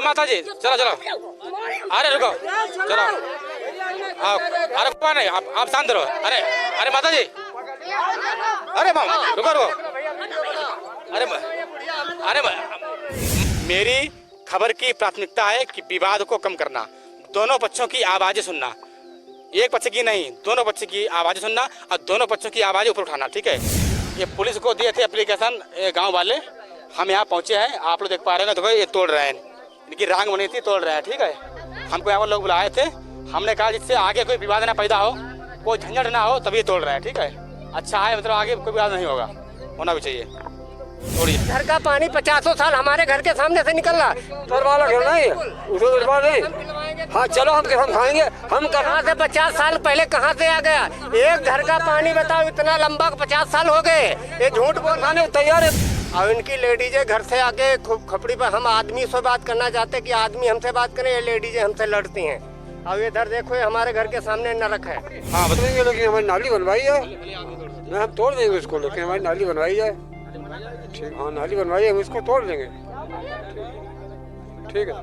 माता जी चलो चलो, अरे रुको चलो, अरे कौन है आप शांत रहो। अरे अरे माता जी, अरे मामा रुको रुको, अरे अरे मेरी खबर की प्राथमिकता है कि विवाद को कम करना, दोनों पक्षों की आवाजें सुनना, एक पक्ष की नहीं दोनों पक्ष की आवाजें सुनना और दोनों पक्षों की आवाजें ऊपर उठाना। ठीक है, ये पुलिस को दिए थे एप्लीकेशन गांव वाले, हम यहाँ पहुँचे हैं, आप लोग देख पा रहे हैं। देखो ये तोड़ रहे हैं, इनकी रांग बनी थी तोड़ रहे हैं। ठीक है, हमको यहाँ पर लोग बुलाए थे, हमने कहा जिससे आगे कोई विवाद ना पैदा हो, कोई झंझट ना हो, तभी तोड़ रहे हैं। ठीक है, अच्छा है, मतलब आगे कोई विवाद नहीं होगा, होना भी चाहिए। घर का पानी 50 साल हमारे घर के सामने से निकल रहा है, वाला खेलना है उसको बर्बाद नहीं। हाँ चलो हम खाएंगे, हम कहाँ से 50 साल पहले कहाँ से आ गया? एक घर का पानी बताओ, इतना लंबा 50 साल हो गए, ये झूठ बोलने तैयार है। और इनकी लेडीजें घर से आके खपड़ी पर, हम आदमी से बात करना चाहते कि आदमी हमसे बात करें, ये लेडीजें हमसे लड़ती हैं। अब इधर देखो, ये हमारे घर के सामने नरक है। हाँ बताएंगे, लेकिन हमारी नाली बनवाई है, हम तोड़ देंगे उसको, लेकिन हमारी नाली बनवाई है। ठीक, हाँ नाली बनवाई है, हम इसको तोड़ देंगे। ठीक है,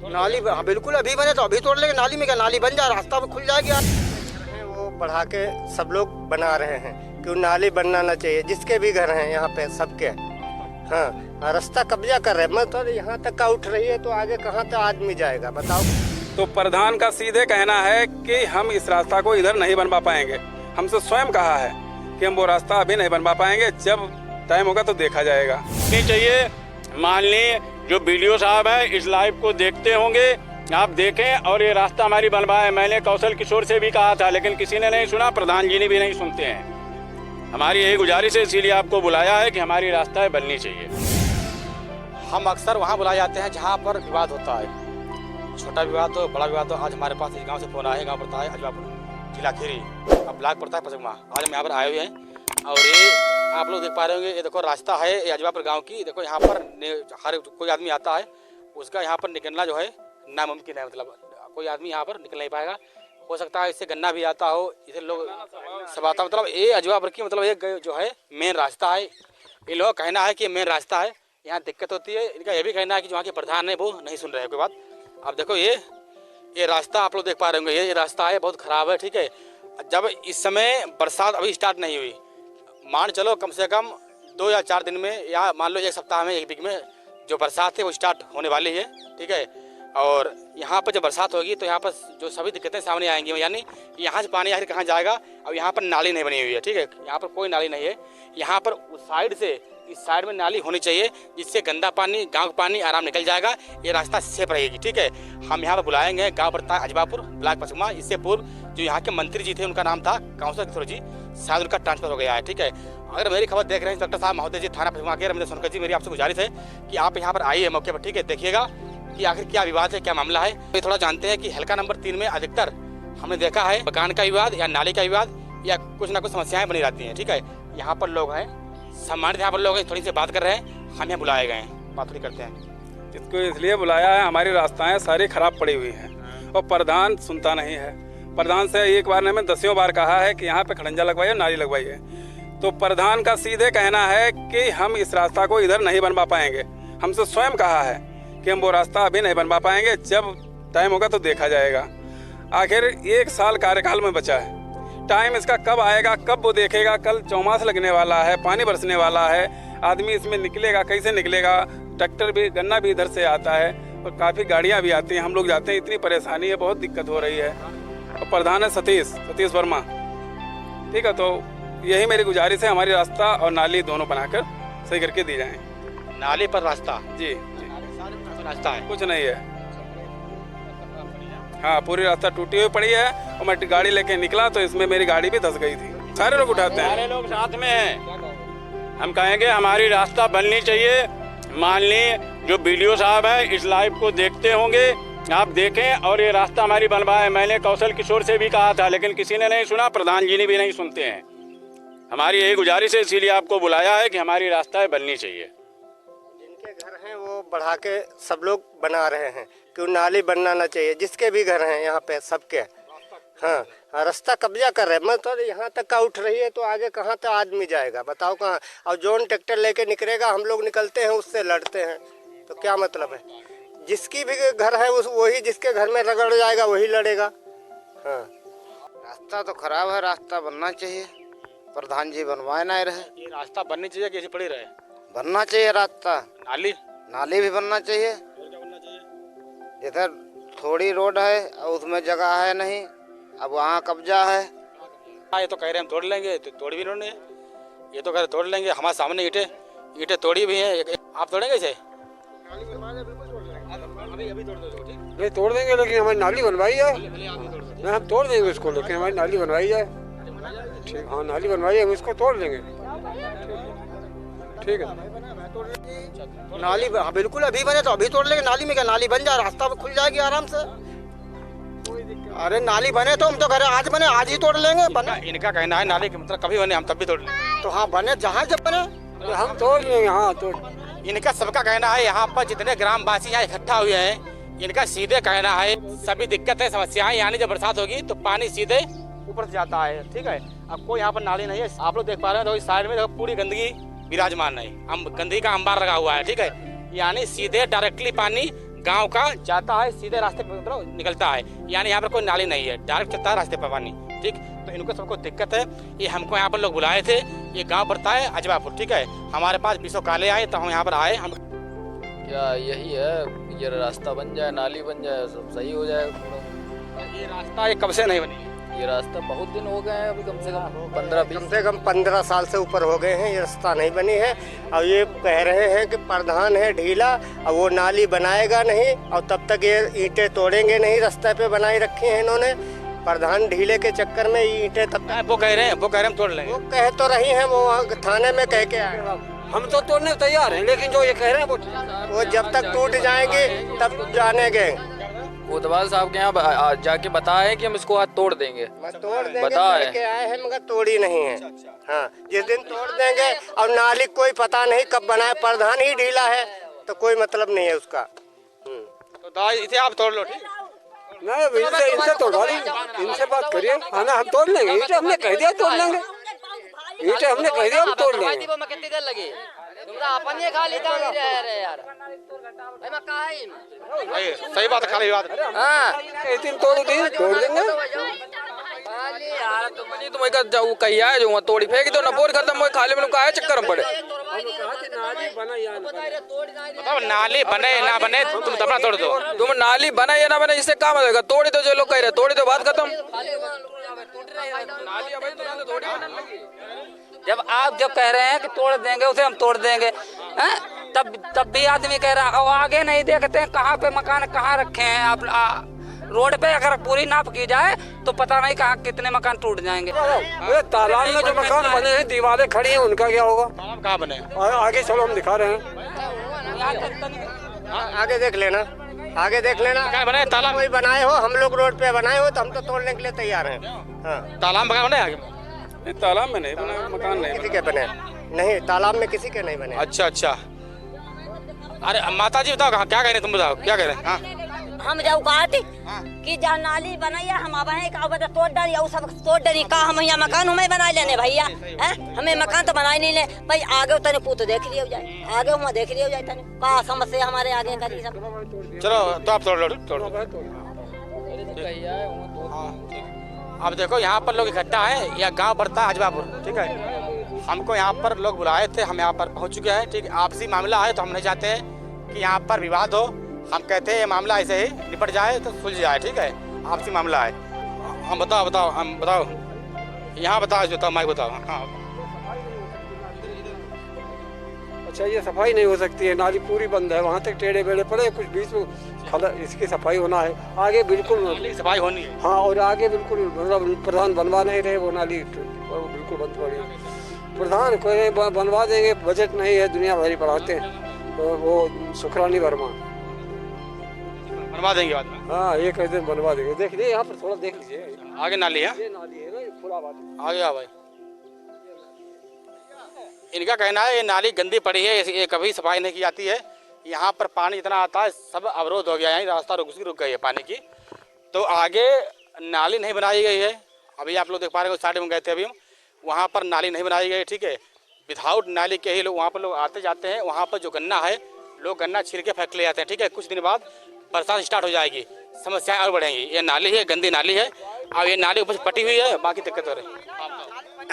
नाली हाँ बिल्कुल, अभी बने तो अभी तोड़ लेंगे, नाली में क्या, नाली बन जाए, रास्ता में खुल जाएगी। वो बढ़ा के सब लोग बना रहे हैं कि नाली बनना ना चाहिए, जिसके भी घर हैं यहाँ पे सबके। हाँ रास्ता कब्जा कर रहे हैं, मतलब यहाँ तक का उठ रही है, तो आगे कहाँ तक आदमी जाएगा बताओ। तो प्रधान का सीधे कहना है कि हम इस रास्ता को इधर नहीं बनवा पाएंगे। हमसे स्वयं कहा है कि हम वो रास्ता अभी नहीं बनवा पाएंगे, जब टाइम होगा तो देखा जाएगा। नहीं चाहिए, माननीय जो बीडीओ साहब है इस लाइव को देखते होंगे, आप देखें, और ये रास्ता हमारी बनवाए। मैंने कौशल किशोर से भी कहा था, लेकिन किसी ने नहीं सुना, प्रधान जी ने भी नहीं सुनते हैं। हमारी यही गुजारिश है, इसीलिए आपको बुलाया है कि हमारी रास्ता बननी चाहिए। हम अक्सर वहाँ बुलाए जाते हैं जहाँ पर विवाद होता है, छोटा विवाद हो बड़ा विवाद हो। आज हमारे पास इस गाँव से फोन आया है, गाँव पड़ता है अजवापुर, जिला खीरी, अब ब्लॉक पड़ता है पचगमा। आज हम यहाँ पर आए हुए हैं, और ये आप लोग देख पा रहे होंगे, ये देखो रास्ता है ये अजवापुर गांव की। देखो यहाँ पर हर कोई आदमी आता है, उसका यहाँ पर निकलना जो है नामुमकिन है, मतलब कोई आदमी यहाँ पर निकल नहीं पाएगा। हो सकता है इससे गन्ना भी आता हो, इसे लोग सब आता, मतलब ये अजवापुर की मतलब एक जो है मेन रास्ता है। इन लोगों का कहना है कि मेन रास्ता है, यहाँ दिक्कत होती है। इनका ये भी कहना है कि जो वहाँ के प्रधान है वो नहीं सुन रहे हैं कोई बात। अब देखो ये रास्ता आप लोग देख पा रहे होंगे, ये रास्ता है बहुत ख़राब है। ठीक है, जब इस समय बरसात अभी स्टार्ट नहीं हुई, मान चलो कम से कम 2 या 4 दिन में, या मान लो 1 सप्ताह में, 1 वीक में जो बरसात है वो स्टार्ट होने वाली है। ठीक है, और यहाँ पर जब बरसात होगी तो यहाँ पर जो सभी दिक्कतें सामने आएंगी, यानी यहाँ से पानी आखिर कहाँ जाएगा। अब यहाँ पर नाली नहीं बनी हुई है। ठीक है, यहाँ पर कोई नाली नहीं है, यहाँ पर उस साइड से इस साइड में नाली होनी चाहिए, जिससे गंदा पानी, गाँव का पानी आराम निकल जाएगा, ये रास्ता सेफ रहेगी। ठीक है, हम यहाँ पर बुलाएंगे, गाँव पड़ता है अजवापुर, ब्लॉक पचगमा। इससे पूर्व जो यहाँ के मंत्री जी थे, उनका नाम था कौशल किशोर जी, शायद उनका ट्रांसफर हो गया है। ठीक है, अगर मेरी खबर देख रहे हैं इंस्पेक्टर साहब महोदय जी, थाना पचगमा के रविंद्र सोनकर जी, मेरी आपसे गुजारिश है कि आप यहाँ पर आइए मौके पर। ठीक है, देखिएगा कि आखिर क्या विवाद है, क्या मामला है। ये थोड़ा जानते हैं कि हल्का नंबर 3 में अधिकतर हमने देखा है मकान का विवाद या नाली का विवाद या कुछ ना कुछ समस्याएं बनी रहती हैं। ठीक है, यहाँ पर लोग हैं, सम्मानित यहाँ पर लोग हैं, थोड़ी सी बात कर रहे हैं, हम यहाँ बुलाए गए हैं, बात थोड़ी करते हैं। इसको इसलिए बुलाया है, हमारी रास्ताएं सारी खराब पड़ी हुई हैं और प्रधान सुनता नहीं है। प्रधान से एक बार ने 10 बार कहा है कि यहाँ पे खड़ंजा लगवाइए, नाली लगवाइए, तो प्रधान का सीधे कहना है कि हम इस रास्ता को इधर नहीं बनवा पाएंगे। हमसे स्वयं कहा है कि हम वो रास्ता अभी नहीं बनवा पाएंगे, जब टाइम होगा तो देखा जाएगा। आखिर 1 साल कार्यकाल में बचा है, टाइम इसका कब आएगा, कब वो देखेगा। कल चौमास लगने वाला है, पानी बरसने वाला है, आदमी इसमें निकलेगा, कैसे निकलेगा। ट्रैक्टर भी, गन्ना भी इधर से आता है और काफ़ी गाड़ियाँ भी आती हैं, हम लोग जाते हैं, इतनी परेशानी है, बहुत दिक्कत हो रही है। और प्रधान है सतीश वर्मा। ठीक है, तो यही मेरी गुजारिश है, हमारी रास्ता और नाली दोनों बनाकर सही करके दी जाए। नाली पर रास्ता जी रास्ता है, कुछ नहीं है। हाँ, पूरी रास्ता टूटी हुई पड़ी है, और मैं गाड़ी लेके निकला तो इसमें मेरी गाड़ी भी धंस गई थी। सारे लोग उठाते हैं, सारे लोग साथ में हैं। हम कहेंगे हमारी रास्ता बननी चाहिए। माननीय जो बीडीओ साहब है इस लाइव को देखते होंगे, आप देखें, और ये रास्ता हमारी बनवाए। मैंने कौशल किशोर से भी कहा था, लेकिन किसी ने नहीं सुना, प्रधान जी ने भी नहीं सुनते हैं। हमारी यही गुजारिश है, इसीलिए आपको बुलाया है कि हमारी रास्ता बननी चाहिए। जिनके घर हैं वो बढ़ा के सब लोग बना रहे हैं कि नाली बनना ना चाहिए, जिसके भी घर हैं यहाँ पे सबके। हाँ रास्ता कब्जा कर रहे हैं, मतलब यहाँ तक का उठ रही है, तो आगे कहाँ तक आदमी जाएगा बताओ, कहाँ। और जोन ट्रैक्टर लेके निकलेगा, हम लोग निकलते हैं, उससे लड़ते हैं, तो क्या मतलब है? जिसकी भी घर है उस वही जिसके घर में रगड़ जाएगा वही लड़ेगा। हाँ, रास्ता तो खराब है, रास्ता बनना चाहिए, प्रधान जी बनवाए ना रहे। ये रास्ता बननी चाहिए कि ऐसे पड़ी रहे? बनना चाहिए रास्ता, नाली नाली भी बनना चाहिए। इधर थोड़ी रोड है और उसमें जगह है नहीं, अब वहाँ कब्जा है। ये तो कह रहे हैं हम तोड़ लेंगे, तो तोड़ भी इन्होंने। ये तो कह रहे तोड़ लेंगे, हमारे सामने ईंटें तोड़ी भी हैं। आप तोड़ेंगे इसे? अभी तोड़ दो, ठीक? नहीं तोड़ देंगे, लेकिन हमारी नाली बनवाई है। नहीं हम तोड़ देंगे उसको, लेकिन हमारी नाली बनवाई है। ठीक, हाँ नाली बनवाई है, हम इसको तोड़ लेंगे। ठीक है। नाली हाँ, बिल्कुल अभी बने तो अभी तोड़ लेंगे। नाली में क्या, नाली बन जाए, रास्ता खुल जाएगी आराम से। अरे नाली बने तो हम तो कह रहे आज बने आज ही तोड़ लेंगे। बने इनका कहना है नाली के मतलब कभी बने हम तब भी तोड़ लेंगे। तो हाँ बने, जहाँ जब बने तो हम तोड़ लेंगे। हाँ तोड़। इनका सबका कहना है यहाँ पर जितने ग्रामवासी यहाँ इकट्ठा हुए हैं, इनका सीधे कहना है सभी दिक्कतें समस्याएं, यानी जब बरसात होगी तो पानी सीधे ऊपर से जाता है। ठीक है, अब कोई यहाँ पर नाली नहीं है। आप लोग देख पा रहे हैं, तो इस साइड में देखो पूरी गंदगी विराजमान है, गंदगी का अंबार लगा हुआ है। ठीक है, यानी सीधे डायरेक्टली पानी गांव का जाता है, सीधे रास्ते पर निकलता है, यानी यहाँ पर कोई नाली नहीं है, डायरेक्ट चलता है रास्ते पर पानी। ठीक, तो इनको सबको दिक्कत है। ये हमको यहाँ पर लोग बुलाए थे, ये गांव पड़ता है अजबापुर। ठीक है, हमारे पास 20 काले आए तो हम यहाँ पर आए। हम क्या यही है, ये रास्ता बन जाए, नाली बन जाए, सब सही हो जाए। ये रास्ता ये कब से नहीं बनी? ये रास्ता बहुत दिन हो गए हैं, अभी कम से कम 15-20 कम से कम 15 साल से ऊपर हो गए हैं, ये रास्ता नहीं बनी है। अब ये कह रहे हैं कि प्रधान है ढीला, अब वो नाली बनाएगा नहीं, और तब तक ये ईंटें तोड़ेंगे नहीं। रास्ते पे बनाई रखी हैं इन्होंने, प्रधान ढीले के चक्कर में ईंटें तब तक। वो कह रहे हैं हम तोड़ लेंगे। वो कह तो रही हैं, वो वहाँ थाने में कह के आए। हम तो तोड़ने तैयार हैं, लेकिन जो ये कह रहे हैं वो जब तक टूट जाएंगे तब जानेंगे। कोतवाल साहब के यहाँ जाके बताए कि हम इसको आज तोड़ देंगे, तोड़ देंगे बताए कह के आए हैं, मगर तोड़ी नहीं है। हाँ, जिस दिन तोड़ देंगे, और नाली कोई पता नहीं कब बनाए, प्रधान ही ढीला है तो कोई मतलब नहीं है उसका। तो दाई इसे आप तोड़ लो। ठीक, नहीं, इनसे तोड़वा दी, इनसे बात करिए। हाँ ना, हम तोड़ लेंगे। ईंटें हमने कह दिया तोड़ लेंगे, ईंटें हमने कह दिया हम तोड़ लेंगे। कितनी देर लगी? तुमरा अपन ये खाली था यार, मैं कहा है सही बात है, खाली बात। हाँ एक दिन तोड़ देंगे। यार तुम जाऊ कही है जो वहाँ तोड़ी फेंक दो ना, बोर खत्म हो खाली में का चक्कर में पड़े। बताओ नाली बने ना बने तुम तब ना तोड़ दो। तुम नाली बना या ना बना, इससे काम होगा। तोड़ी दो, जो लोग कह रहे तोड़ी दो, बात खत्म। जब आप जब कह रहे हैं कि तोड़ देंगे उसे हम तोड़ देंगे, हैं? तब भी आदमी कह रहा है, और आगे नहीं देखते हैं कहाँ पे मकान कहाँ रखे हैं। आप रोड पे अगर पूरी नाप की जाए तो पता नहीं कहाँ कितने मकान टूट जाएंगे। अरे तालाब में जो मकान बने हैं, दीवारें खड़ी हैं, उनका क्या होगा? तालाब कहाँ बने? आगे चलो, हम दिखा रहे हैं। आगे देख लेना, आगे देख लेना। कहाँ बने? तालाब कोई बनाए हो, हम लोग रोड पे बनाए हो तो हम तो तोड़ने के लिए तैयार हैं। हाँ, तालाब में बने आगे? नहीं, तालाब में नहीं बना, मकान नहीं किसी के बने नहीं, तालाब में किसी के नहीं बने। अच्छा। अरे माता जी बताओ, क्या कह रहे हैं तुम, बताओ क्या कह रहे हैं? हाँ? हम जाऊ काट कि जहाँ नाली बनाइए हम अब का बता तोड़ डाली, और सब तोड़ डाली का हम यहाँ मकान हमें बना लेने भैया, हैं? हमें मकान तो बनाई नहीं ले भाई। आगे तने पूत देख लिया जाए, आगे वहाँ देख लिया जाए तने का समस्या हमारे आगे करी सब। चलो तो आप तोड़ लो, तोड़। अब देखो यहाँ पर लोग इकट्ठा है, यह गांव पड़ता है अजबापुर। ठीक है, हमको यहाँ पर लोग बुलाए थे, हम यहाँ पर पहुँच चुके हैं। ठीक है, आपसी मामला है तो हम नहीं चाहते हैं कि यहाँ पर विवाद हो। हम कहते हैं ये मामला ऐसे ही निपट जाए तो सुलझ जाए। ठीक है, आपसी मामला है। हम बताओ यहाँ बताओ माइक बताओ। हाँ, अच्छा, ये सफाई नहीं हो सकती है, नाली पूरी बंद है, वहाँ तक टेढ़े बेढ़े पड़े, कुछ बीच में खला, इसकी सफाई होना है। आगे बिल्कुल सफाई होनी है। हाँ, और आगे बिल्कुल मतलब प्रधान बनवा नहीं रहे, वो नाली बिल्कुल बंद पड़ी है। प्रधान कोई बनवा देंगे, बजट नहीं है, दुनिया भरी बढ़ाते हैं। तो वो सुखरानी वर्मा बनवा देंगे बाद में। हाँ, ये कहते हैं बनवा देंगे। देख लीजिए यहाँ पर, थोड़ा देख लीजिए, आगे नाली है, ये नाली है ना, खुला बात आगे आ भाई। इनका कहना है ये नाली गंदी पड़ी है, ये कभी सफाई नहीं की जाती है। यहाँ पर पानी इतना आता है, सब अवरोध हो गया है, रास्ता रुक गई है पानी की। तो आगे नाली नहीं बनाई गई है। अभी आप लोग देख पा रहे हो, साइड में गए थे अभी हम, वहाँ पर नाली नहीं बनाई गई। ठीक है, विदाउट नाली के ही लोग वहाँ पर लोग आते जाते हैं। वहाँ पर जो गन्ना है लोग गन्ना छील के फैक्ट्री ले जाते हैं, ठीक है। कुछ दिन बाद बरसात स्टार्ट हो जाएगी, समस्याएं और बढ़ेंगी। ये नाली है, गंदी नाली है, और ये नाली ऊपर से पटी हुई है, बाकी दिक्कत हो रही है।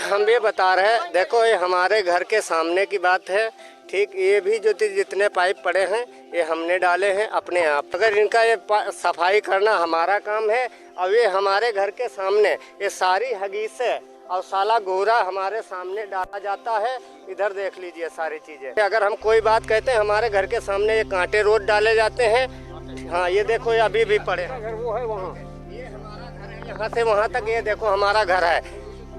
हम ये बता रहे हैं, देखो ये हमारे घर के सामने की बात है, ठीक। ये भी जो जितने पाइप पड़े हैं ये हमने डाले हैं अपने आप। अगर इनका ये सफाई करना हमारा काम है, और ये हमारे घर के सामने ये सारी हगीसें और साला गोरा हमारे सामने डाला जाता है। इधर देख लीजिए सारी चीज़ें। अगर हम कोई बात कहते हैं, हमारे घर के सामने ये कांटे रोड डाले जाते हैं। हाँ ये देखो ये अभी भी पड़े हैं। वो है वहाँ, ये हमारा घर है, यहाँ से वहाँ तक ये देखो हमारा घर है,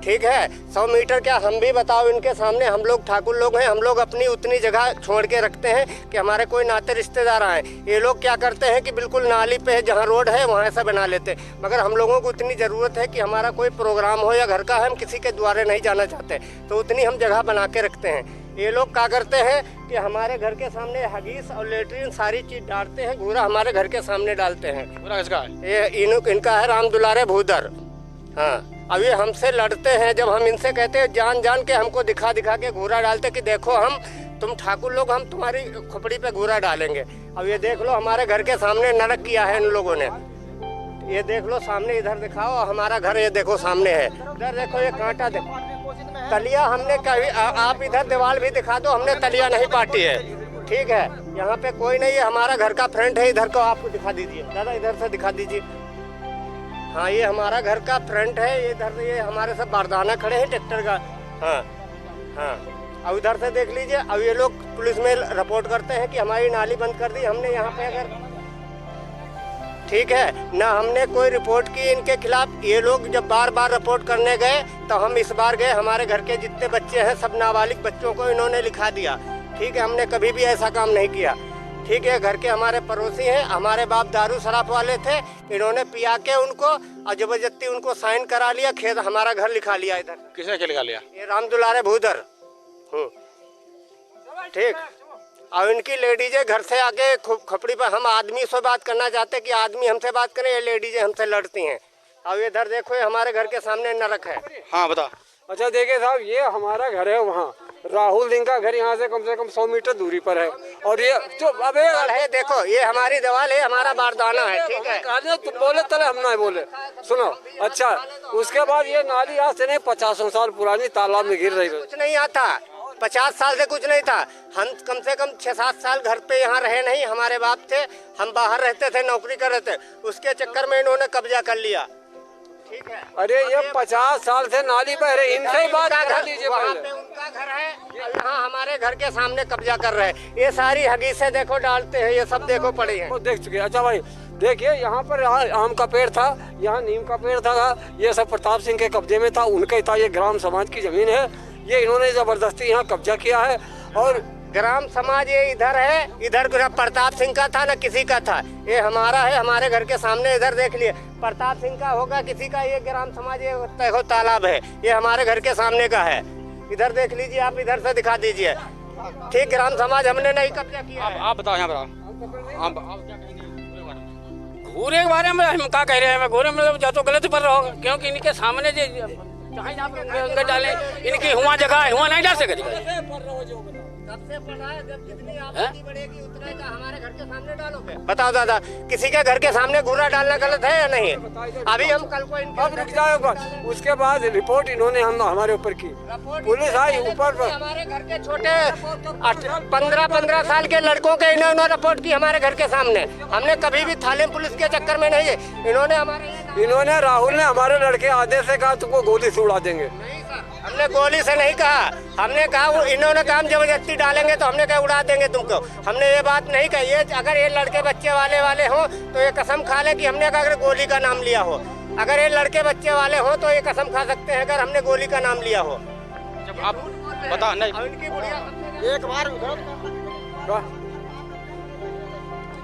ठीक है। 100 मीटर क्या हम भी बताओ इनके सामने, हम लोग ठाकुर लोग हैं, हम लोग अपनी उतनी जगह छोड़ के रखते हैं कि हमारे कोई नाते रिश्तेदार आए। ये लोग क्या करते हैं कि बिल्कुल नाली पे जहाँ रोड है वहाँ से बना लेते हैं। मगर हम लोगों को उतनी ज़रूरत है कि हमारा कोई प्रोग्राम हो या घर का है, हम किसी के द्वारे नहीं जाना चाहते, तो उतनी हम जगह बना के रखते हैं। ये लोग क्या करते हैं कि हमारे घर के सामने हगीस और लेटरिन सारी चीज़ डालते हैं, घूरा हमारे घर के सामने डालते हैं। पूरा किसका है? ये इनका है राम दुलारे भूदर। हाँ अब ये हमसे लड़ते हैं, जब हम इनसे कहते हैं जान जान के हमको दिखा दिखा के घूरा डालते कि देखो तुम ठाकुर लोग, हम तुम्हारी खोपड़ी पे घूरा डालेंगे। अब ये देख लो हमारे घर के सामने नरक किया है इन लोगों ने। ये देख लो सामने, इधर दिखाओ हमारा घर, ये देखो सामने है। इधर देखो ये कांटा देखो, तलिया हमने कभी, आप इधर दीवार भी दिखा दो, हमने तलिया नहीं पाटी है, ठीक है। यहाँ पे कोई नहीं है, हमारा घर का फ्रंट है। इधर को आपको दिखा दीजिए दादा, इधर से दिखा दीजिए। हाँ ये हमारा घर का फ्रंट है। इधर ये हमारे सब बारदाना खड़े हैं ट्रैक्टर का। हाँ हाँ अब इधर से देख लीजिए। अब ये लोग पुलिस में रिपोर्ट करते हैं कि हमारी नाली बंद कर दी हमने यहाँ पे, अगर ठीक है ना, हमने कोई रिपोर्ट की इनके खिलाफ। ये लोग जब बार बार रिपोर्ट करने गए तो हम इस बार गए, हमारे घर के जितने बच्चे हैं सब नाबालिग बच्चों को इन्होंने लिखा दिया, ठीक है। हमने कभी भी ऐसा काम नहीं किया, ठीक है। घर के हमारे पड़ोसी हैं, हमारे बाप दारू शराब वाले थे, इन्होंने पिया के उनको और जबरदस्ती उनको साइन करा लिया, खेत हमारा घर लिखा लिया इधर। किसने क्या लिखा लिया? ये राम दुलारे भूदर, ठीक। और इनकी लेडीजें घर से आके खपड़ी पर, हम आदमी से बात करना चाहते हैं कि आदमी हमसे बात करें, ये लेडीजें हमसे लड़ती हैं। अब इधर देखो ये हमारे घर के सामने नरक है। हाँ बता। अच्छा देखिए साहब, ये हमारा घर है वहाँ, राहुल सिंह का घर यहाँ से कम 100 मीटर दूरी पर है। और ये जो अबे है देखो, ये हमारी दीवार है, हमारा बारदाना है, ठीक है। तुम बोले तले हम ना बोले, सुनो। अच्छा उसके बाद ये नाली आज से नहीं 50 साल पुरानी तालाब में गिर रही है। कुछ नहीं आता, 50 साल से कुछ नहीं था। हम कम से कम 6-7 साल घर पे यहाँ रहे नहीं, हमारे बाप थे, हम बाहर रहते थे, नौकरी कर रहे थे, उसके चक्कर में इन्होंने कब्जा कर लिया, ठीक है। अरे ये 50 साल से नाली बह रही, इनसे ही बात करा दीजिए। वहाँ पे उनका घर है, यहाँ हमारे घर के सामने कब्जा कर रहे हैं। ये सारी हगीसें देखो डालते हैं, ये सब देखो पड़ी है। वो देख चुके। अच्छा भाई देखिए, यहाँ पर आम का पेड़ था, यहाँ नीम का पेड़ था, ये सब प्रताप सिंह के कब्जे में था, उनका था। ये ग्राम समाज की जमीन है, ये इन्होंने जबरदस्ती यहाँ कब्जा किया है। और ग्राम समाज ये इधर है, इधर प्रताप सिंह का था ना किसी का था, ये हमारा है, हमारे घर के सामने। इधर देख लिए, प्रताप सिंह का होगा किसी का, ये ग्राम समाज, ये देखो तालाब है, ये हमारे घर के सामने का है। इधर देख लीजिए, आप इधर से दिखा दीजिए, ठीक। ग्राम समाज हमने नहीं कब्जा किया। आप बताओ यहाँ पर घूरे के बारे में हम क्या कह रहे हैं? घूरे मतलब जा तो गलत पर रहोगे, क्योंकि इनके सामने जो जहाँ डाले, इनकी हुआ जगह हुआ नहीं डाल सकते। बताओ दादा, किसी के घर के सामने घूरा डालना गलत है या नहीं? अभी हम कल को अब रुक जाओ। उसके बाद रिपोर्ट इन्होंने हमारे ऊपर की, पुलिस आई ऊपर। हमारे घर के छोटे 15 साल के लड़कों के इन्होंने रिपोर्ट की हमारे घर के सामने। हमने कभी भी थाने पुलिस के चक्कर में नहीं है। इन्होंने राहुल ने हमारे लड़के आधे से कहा तुमको गोली से उड़ा देंगे। हमने गोली से नहीं कहा, हमने कहा इन्होंने काम जबरदस्ती डालेंगे तो हमने कहा उड़ा देंगे तुमको। हमने ये बात नहीं कही। ये अगर ये लड़के बच्चे वाले हों तो ये कसम खा ले कि हमने अगर गोली का नाम लिया हो। अगर ये लड़के बच्चे वाले हों तो ये कसम खा सकते हैं अगर हमने गोली का नाम लिया हो। जब आप बता नहीं, एक बार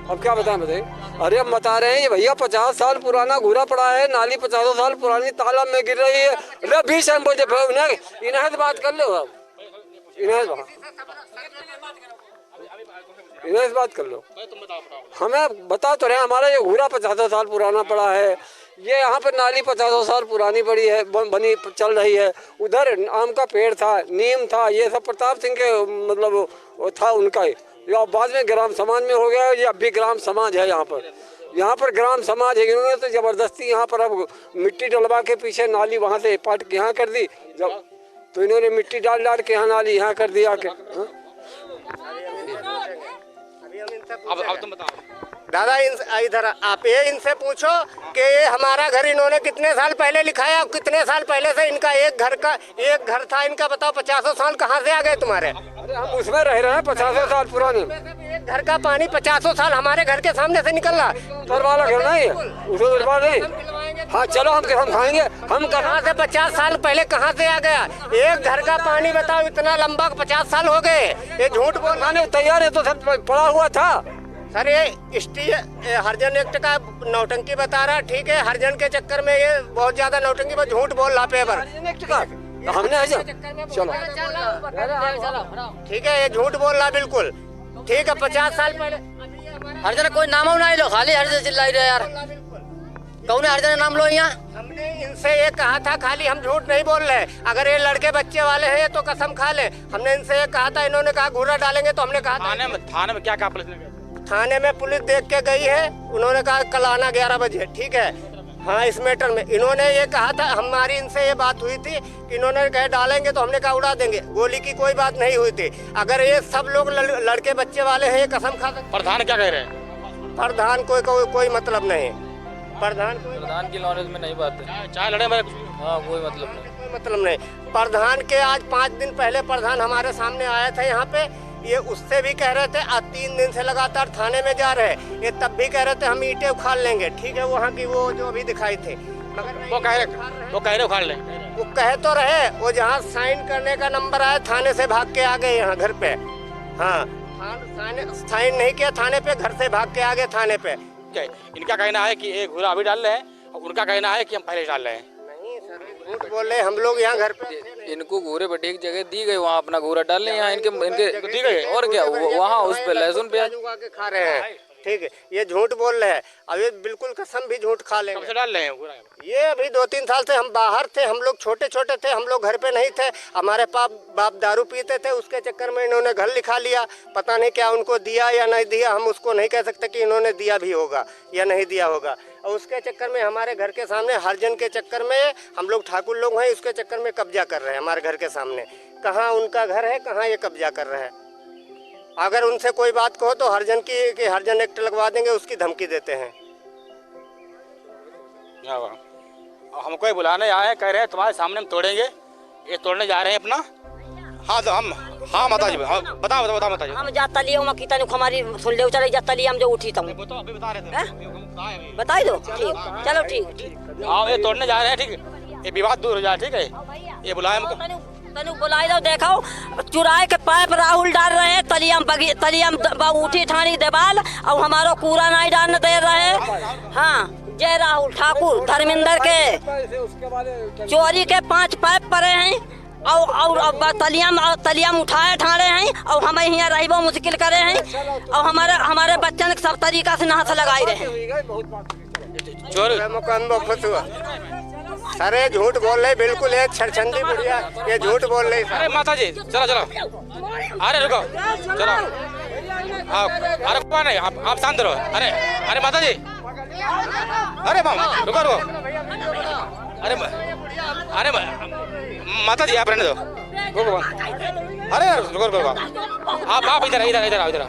अब क्या बताएं बताइए। अरे हम बता रहे हैं ये भैया 50 साल पुराना घूरा पड़ा है, नाली 50 साल पुरानी तालाब में गिर रही है। अरे 20 इन्हें से बात कर लो, आप इन्हें से बात कर लो। हमें बता तो रहे हमारा ये घूरा 50 साल पुराना पड़ा है, ये यहाँ पर नाली 50 साल पुरानी पड़ी है, बनी चल रही है। उधर आम का पेड़ था, नीम था, ये सब प्रताप सिंह के मतलब था उनका ही। या बाद में ग्राम समाज में हो गया, ये अब भी ग्राम समाज है यहाँ पर ग्राम समाज है। इन्होंने तो जबरदस्ती यहाँ पर अब मिट्टी डलवा के पीछे नाली वहाँ से पाट के यहाँ कर दी, जब तो इन्होंने मिट्टी डाल के यहाँ नाली यहाँ कर दिया के। अब तुम बताओ दादा, इधर आप ये इनसे पूछो कि ये हमारा घर इन्होंने कितने साल पहले लिखाया, कितने साल पहले से इनका एक घर था इनका, बताओ 50 साल कहाँ से आ गए तुम्हारे? अरे हम उसमें रह रहे हैं 50 साल पुराने। एक घर का पानी 50 साल हमारे घर के सामने से निकल रहा। उधर वाला घर नहीं, उधर वाला नहीं। हाँ चलो हम खाएंगे। हम कहाँ से 50 साल पहले कहाँ से आ गया? एक घर का पानी बताओ इतना लंबा 50 साल हो गए। ये झूठ बोलने तैयार है तो सब पड़ा हुआ था। सर ये हरिजन एक्ट का नौटंकी बता रहा, ठीक है, हरिजन के चक्कर में ये बहुत ज्यादा नौटंकी पर झूठ बोल रहा पेपर। हमने चलो ठीक है, ये झूठ बोल रहा बिल्कुल, ठीक है। 50 साल पहले हरिजन कोई नाम नहीं लो, खाली हरिजन चिल्लाई रहे यार, कौन हरिजन नाम लो यहाँ। हमने इनसे ये कहा था, खाली हम झूठ नहीं बोल रहे, अगर ये लड़के बच्चे वाले हैं तो कसम खा ले। हमने इनसे ये कहा था, इन्होंने कहा घूरा डालेंगे, तो हमने कहा थाने में क्या कहा पुलिस ने? थाने में पुलिस देख के गई है, उन्होंने कहा कल आना 11 बजे, ठीक है। हाँ, इस मैटर में इन्होंने ये कहा था, हमारी इनसे ये बात हुई थी कि इन्होंने कहा डालेंगे, तो हमने कहा उड़ा देंगे, गोली की कोई बात नहीं हुई थी। अगर ये सब लोग लड़के बच्चे वाले हैं, ये कसम खा सकते। प्रधान क्या कह रहे हैं? प्रधान कोई मतलब नहीं, प्रधान की नॉलेज में नहीं बात है, चाहे लड़े मेरे हाँ कोई मतलब नहीं, कोई मतलब नहीं। प्रधान के आज 5 दिन पहले प्रधान हमारे सामने आया था यहाँ पे, ये उससे भी कह रहे थे, आज 3 दिन से लगातार थाने में जा रहे, ये तब भी कह रहे थे हम ईंटें उखाड़ लेंगे, ठीक है, वहाँ की वो जो भी दिखाई थे, मगर वो कह रहे उखाड़ लें। वो कह तो रहे, वो जहाँ साइन करने का नंबर आया थाने से भाग के आ गए यहाँ घर पे। हाँ, साइन नहीं किया थाने पे, घर से भाग के आ गए थाने पे। इनका कहना है कि एक घूरा अभी डाल रहे हैं, और उनका कहना है कि हम पहले डाल रहे हैं। नहीं सर, झूठ बोल रहे, हम लोग यहाँ घर पे इनको घूरे बटे एक जगह दी गई, वहाँ अपना घूरा डाल लें, यहाँ इनके दी गई और क्या वहाँ उस पे लहसुन प्याज के खा रहे हैं, ठीक है, ये झूठ बोल रहे हैं। अब ये बिल्कुल कसम भी झूठ खा लेंगे। कब से डाल रहे हैं घूरा? ये अभी 2-3 साल से हम बाहर थे, हम लोग छोटे छोटे थे, हम लोग घर पे नहीं थे, हमारे बाप दारू पीते थे, उसके चक्कर में इन्होंने घर लिखा लिया, पता नहीं क्या उनको दिया या नहीं दिया, हम उसको नहीं कह सकते कि इन्होंने दिया भी होगा या नहीं दिया होगा। और उसके चक्कर में हमारे घर के सामने हरिजन के चक्कर में हम लोग ठाकुर लोग हैं, उसके चक्कर में कब्जा कर रहे हैं हमारे घर के सामने। कहाँ उनका घर है, कहाँ ये कब्जा कर रहे हैं। अगर उनसे कोई बात कहो तो हरिजन की हरिजन एक्ट लगवा देंगे, उसकी धमकी देते हैं। हमको बुलाने आए हैं, कह रहे हैं तुम्हारे सामने हम तोड़ेंगे, ये तोड़ने जा रहे हैं अपना। हाँ तो हाँ माता जी, बताओ माता जी। हम जा तलियो में की तनु हमारी सुन ले चले जा तलिया हम जो उठी तुम अभी बता रहे थे, बताई दो, ठीक, चलो ठीक। हाँ, ये तोड़ने जा रहे हैं, ठीक है, ये विवाद दूर हो जाए, ठीक है। ये बुलाए हमको, तनु बुलाई दो, देखो चुराए के पाइप राहुल डाल रहे हैं, तलियम उठी ठानी देवाल, और हमारा कूड़ा नहीं डालने दे रहे हैं। हाँ, जय राहुल ठाकुर धर्मेंद्र के चोरी के 5 पाइप पड़े हैं, और तलियम उठाए ठाड़े हैं, और हमें यहाँ रहीबो मुश्किल करे हैं, और हमारे बच्चन सब तरीका से नहास लगाई रहे हैं। खुश हुआ अरे झूठ बोल रहे बिल्कुल, एक छरछंदी बुढ़िया ये झूठ बोल रही। अरे माता जी चलो, अरे रुको, चलो अरे कौन है आप शांत रहो। अरे माता जी, अरे रुको, अरे माता जी आप रहने दो, अरे रुको, आप इधर आओ, चलो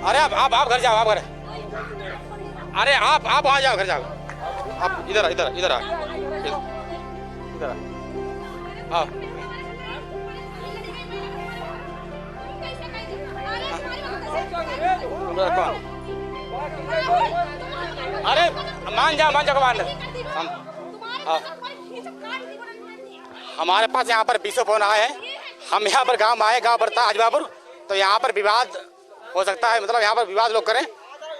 अरे आप घर जाओ, आप घर, अरे आप वहाँ जाओ, घर जाओ, आप इधर आओ। अरे मान जाओ हमारे पास यहाँ पर 20 फोन आए हैं, हम यहाँ पर गांव आए, गांव पड़ता है अजबापुर, तो यहाँ पर विवाद हो सकता है, मतलब यहाँ पर विवाद लोग करें,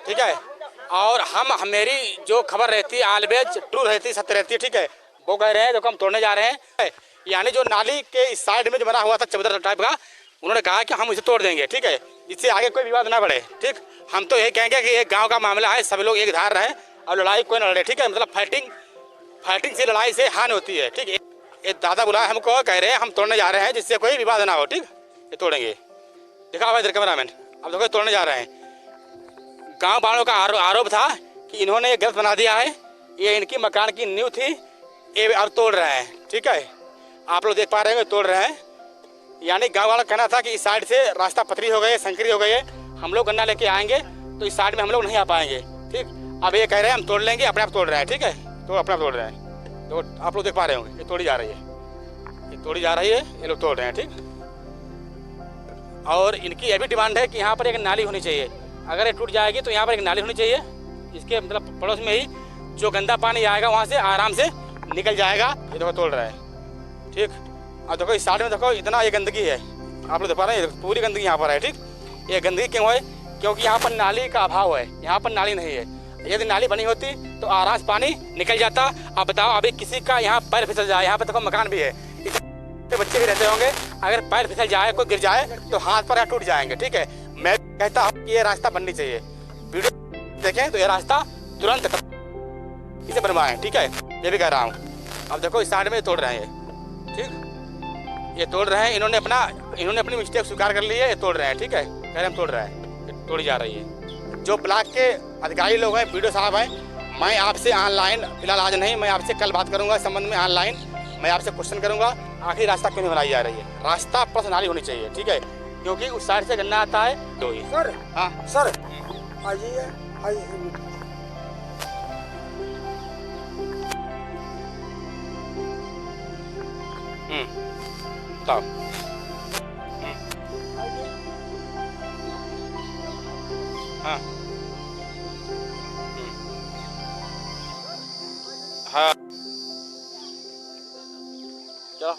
ठीक है। और मेरी जो खबर रहती है ऑलवेज ट्रू रहती है, सत्य रहती है, ठीक है। वो कह रहे हैं जो हम तोड़ने जा रहे हैं, यानी जो नाली के इस साइड में जो बना हुआ था चबूतरा टाइप का, उन्होंने कहा कि हम इसे तोड़ देंगे, ठीक है, इससे आगे कोई विवाद ना बढ़े, ठीक। हम तो यही कहेंगे कि एक गांव का मामला है, सब लोग एक धार रहे, और लड़ाई कोई न लड़े, ठीक है। मतलब फाइटिंग से, लड़ाई से हानि होती है, ठीक है। ये दादा बुलाए हमको, कह रहे हैं हम तोड़ने जा रहे हैं जिससे कोई विवाद ना हो, ठीक। ये तोड़ेंगे, दिखा भाई इधर कैमरामैन, अब देखो तोड़ने जा रहे हैं। गाँव वालों का आरोप था कि इन्होंने गलत बना दिया है, ये इनकी मकान की नींव थी, ये अब तोड़ रहे हैं, ठीक है। आप लोग देख पा रहे हैं तोड़ रहे हैं। यानी गाँव वाला कहना था कि इस साइड से रास्ता पथरी हो गई है, संकरी हो गई है, हम लोग गन्ना लेके आएंगे तो इस साइड में हम लोग नहीं आ पाएंगे, ठीक। अब ये कह रहे हैं हम तोड़ लेंगे, अपने आप तोड़ रहे हैं, ठीक है। तो अपने आप तोड़ रहे हैं, तो आप लोग देख पा रहे होंगे ये तोड़ी जा रही है, ये तोड़ी जा रही है, ये लोग तोड़ रहे हैं, ठीक। और इनकी ये भी डिमांड है कि यहाँ पर एक नाली होनी चाहिए। अगर ये टूट जाएगी तो यहाँ पर एक नाली होनी चाहिए, इसके मतलब पड़ोस में ही जो गंदा पानी आएगा वहाँ से आराम से निकल जाएगा। ये देखो तोड़ रहा है, ठीक। अब देखो इस साइड में देखो इतना ये गंदगी है, आप लोग देख पा रहे हैं, पूरी गंदगी यहाँ पर है, ठीक। ये गंदगी क्यों है? क्योंकि यहाँ पर नाली का अभाव है, यहाँ पर नाली नहीं है। यदि नाली बनी होती तो आराम से पानी निकल जाता। अब बताओ, अभी किसी का यहाँ पैर फिसल जाए, यहाँ पर देखो मकान भी है, बच्चे भी रहते होंगे, अगर पैर फिसल जाए, कोई गिर जाए तो हाथ पर टूट जाएंगे, ठीक है। मैं कहता हूँ कि ये रास्ता बननी चाहिए। वीडियो देखें तो ये रास्ता तुरंत इसे बनवाएं, ठीक है, ये भी कह रहा हूँ। अब देखो इस साइड में तोड़ रहे हैं, ठीक, ये तोड़ रहे हैं। इन्होंने अपनी मिस्टेक स्वीकार कर ली है, ये तोड़ रहे हैं, ठीक है। कह रहे हम तोड़ रहे हैं, ये तोड़ी जा रही है। जो ब्लॉक के अधिकारी लोग हैं, वीडियो साहब हैं, मैं आपसे ऑनलाइन फिलहाल आज नहीं, मैं आपसे कल बात करूँगा इस संबंध में ऑनलाइन। मैं आपसे क्वेश्चन करूँगा आखिर रास्ता क्यों नहीं बनाई जा रही है। रास्ता प्लस नाली होनी चाहिए, ठीक है, क्योंकि उस साइड से गन्ना आता है। तो ही सर, हाँ सर आइए, आइए। बताओ। हाँ हाँ क्या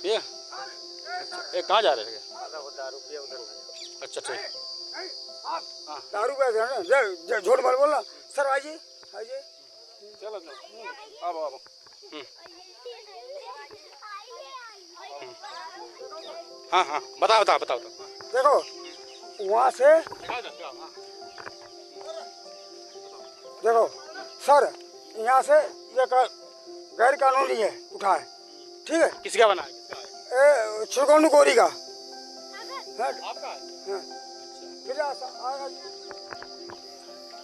ये कहाँ जा रहे थे? दारू पिया उधर। अच्छा ठीक, दारू पिया, झूठ मत बोलना। सर आइए, आइए, चलो अब हाँ हाँ बताओ बताओ बताओ। देखो वहाँ से देखो सर, यहाँ से ये गैर कानूनी है, उठाए, ठीक है। किसका बना है? छिड़कोंडू कोरी का। आपका? फिर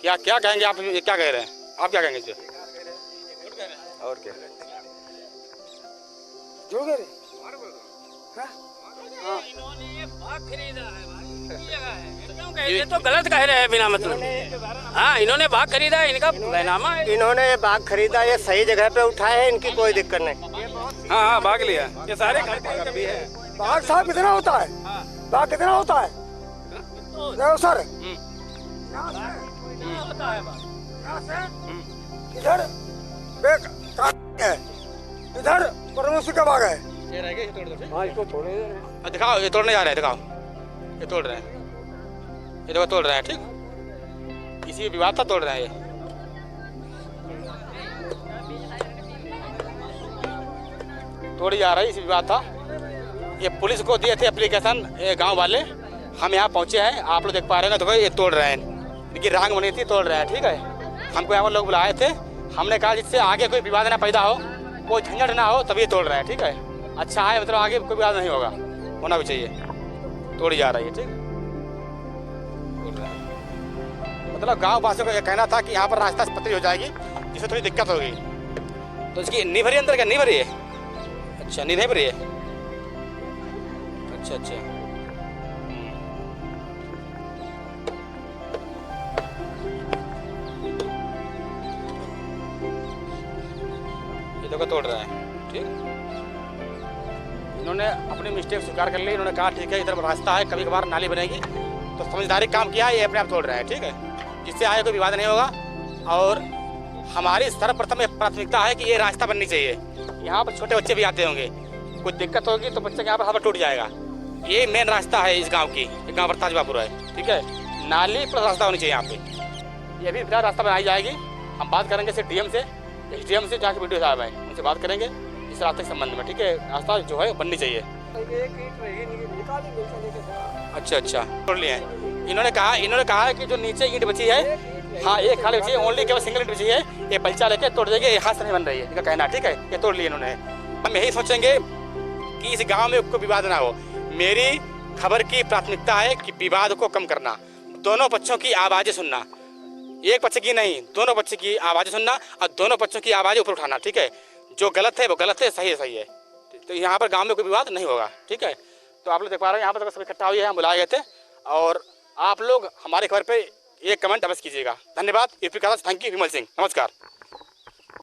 क्या क्या कहेंगे आप? ये क्या कह रहे हैं आप? क्या कहेंगे इसे? और क्या जुड़ गए? ये तो गलत कह रहे हैं बिना मतलब। हाँ, इन्होंने बाग खरीदा है, इनका बैनामा है। इन्होंने ये बाग खरीदा, ये सही जगह पे उठाए हैं, इनकी कोई दिक्कत नहीं। हाँ हाँ बाग लिया, ये सारे घर के भी है। बाग साहब कितना होता है? बाग कितना होता है? देखो सर, इधर है, इधर परमोसी का बाग है। ये रह गए, तोड़ दो। हाँ, इसको थोड़े दिखाओ, ये तोड़ने जा रहे हैं, दिखाओ, ये तोड़ रहे हैं, ये देखो तोड़ रहे हैं, ठीक। किसी विवाद था, तोड़ रहे हैं ये। तोड़ी जा रही, इसी विवाद था। ये पुलिस को दिए थे एप्लीकेशन, ये गांव वाले, हम यहाँ पहुँचे हैं, आप लोग देख पा रहे हैं। देखो ये तोड़ रहे हैं, इनकी रांग बनी थी, तोड़ रहे हैं, ठीक है। हमको यहाँ पर लोग बुलाए थे, हमने कहा जिससे आगे कोई विवाद ना पैदा हो, कोई झंझट ना हो, तभी तोड़ रहे हैं, ठीक है। अच्छा है, मतलब आगे कोई विवाद नहीं होगा, होना भी चाहिए। तोड़ी जा रही है, ठीक, तोड़ रहे हैं। मतलब गांव वासियों का यह कहना था कि यहाँ पर रास्ता पतली हो जाएगी, जिससे थोड़ी दिक्कत होगी। तो इसकी नी भरी अंदर, क्या नी भरी है? अच्छा, नी नहीं भरी है, अच्छा अच्छा। ये देखो तोड़ रहा है, ठीक। इन्होंने अपनी मिस्टेक स्वीकार कर ली, इन्होंने कहा ठीक है इधर रास्ता है, कभी कभार नाली बनेगी, तो समझदारी काम किया है, ये अपने आप तोड़ रहे हैं, ठीक है, जिससे आगे कोई विवाद नहीं होगा। और हमारी सर्वप्रथम प्राथमिकता है कि ये रास्ता बननी चाहिए। यहाँ पर छोटे बच्चे भी आते होंगे, कोई दिक्कत होगी तो बच्चे यहाँ पर हवा टूट जाएगा। ये मेन रास्ता है इस गाँव की, गाँव पर ताजबापुर है, ठीक है। नाली प्लस रास्ता होनी चाहिए यहाँ पे। ये भी फिलहाल रास्ता बनाई जाएगी, हम बात करेंगे सिर्फ डीएम से, डीएम से जहाँ के वीडियो साहब हैं उनसे बात करेंगे इस रास्ते के संबंध में, ठीक है। रास्ता जो है बननी चाहिए। अच्छा अच्छा, तोड़ लिए हैं। इन्होंने कहा है कि जो नीचे ईंट बची है हाँ एक खाली चाहिए, ओनली केवल सिंगल इंटरव्यू चाहिए। ये बल्चा लेके तोड़ देंगे, ये हाथ से नहीं बन रही है, इनका कहना ठीक है। ये तोड़ लिए इन्होंने। हम यही सोचेंगे कि इस गांव में कोई विवाद ना हो। मेरी खबर की प्राथमिकता है कि विवाद को कम करना, दोनों पक्षों की आवाज़ें सुनना, एक पक्ष की नहीं, दोनों पक्ष की आवाज़ें सुनना और दोनों पक्षों की आवाज़ें ऊपर उठाना, ठीक है। जो गलत है वो गलत है, सही है सही है। तो यहाँ पर गाँव में कोई विवाद नहीं होगा, ठीक है। तो आप लोग देख पा रहे हैं यहाँ पर सब इकट्ठा हुए हैं, बुलाए गए थे। और आप लोग हमारे खबर पे एक कमेंट अवश्य कीजिएगा। धन्यवाद। यूपी का थैंक यू विमल सिंह, नमस्कार।